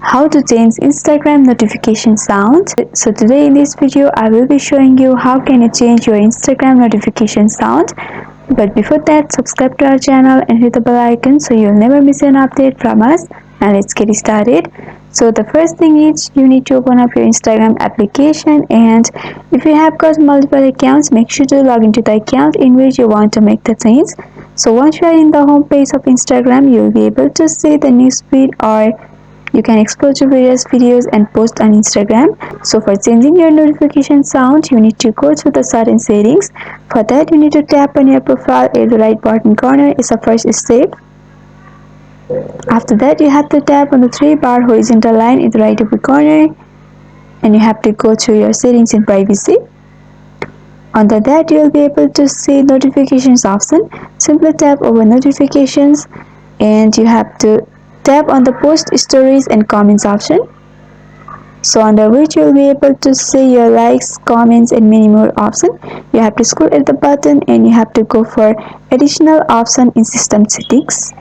How to change Instagram notification sound. So today in this video I will be showing you how can you change your Instagram notification sound. But before that, subscribe to our channel and hit the bell icon so you'll never miss an update from us. Now let's get started. So the first thing is you need to open up your Instagram application, and if you have got multiple accounts, make sure to log into the account in which you want to make the change. So once you are in the home page of Instagram, you'll be able to see the newsfeed, or you can explore to various videos and post on Instagram. So for changing your notification sound, you need to go to the certain settings. For that, you need to tap on your profile at the right bottom corner. Is the first step. After that, you have to tap on the 3-bar horizontal line in the right upper corner, and you have to go to your settings and privacy. Under that, you will be able to see notifications option. Simply tap over notifications, and you have to tap on the post stories and comments option. So under which you will be able to see your likes, comments and many more options. You have to scroll at the button and you have to go for additional option in system settings.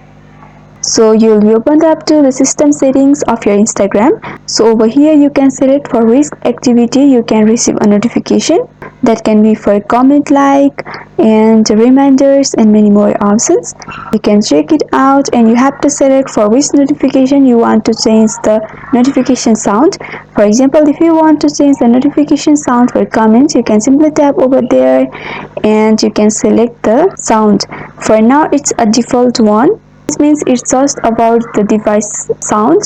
So you'll be opened up to the system settings of your Instagram. So over here you can select for which activity you can receive a notification. That can be for comment, like and reminders and many more options. You can check it out and you have to select for which notification you want to change the notification sound. For example, if you want to change the notification sound for comments, you can simply tap over there and you can select the sound. For now it's a default one. This means it's just about the device sound.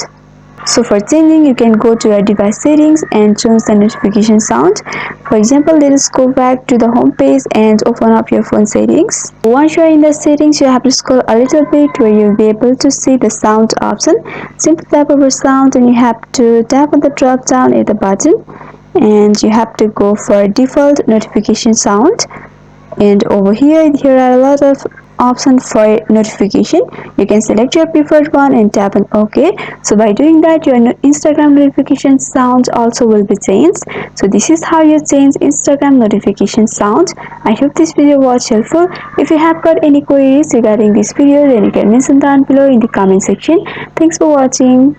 So for changing, you can go to your device settings and change the notification sound. For example, let us go back to the home page and open up your phone settings. Once you are in the settings, you have to scroll a little bit where you'll be able to see the sound option. Simply tap over sound and you have to tap on the drop down at the bottom, and you have to go for default notification sound. And over here are a lot of options for notification. You can select your preferred one and tap on OK. So by doing that, your Instagram notification sound also will be changed. So this is how you change Instagram notification sound. I hope this video was helpful. If you have got any queries regarding this video, then you can mention down below in the comment section. Thanks for watching.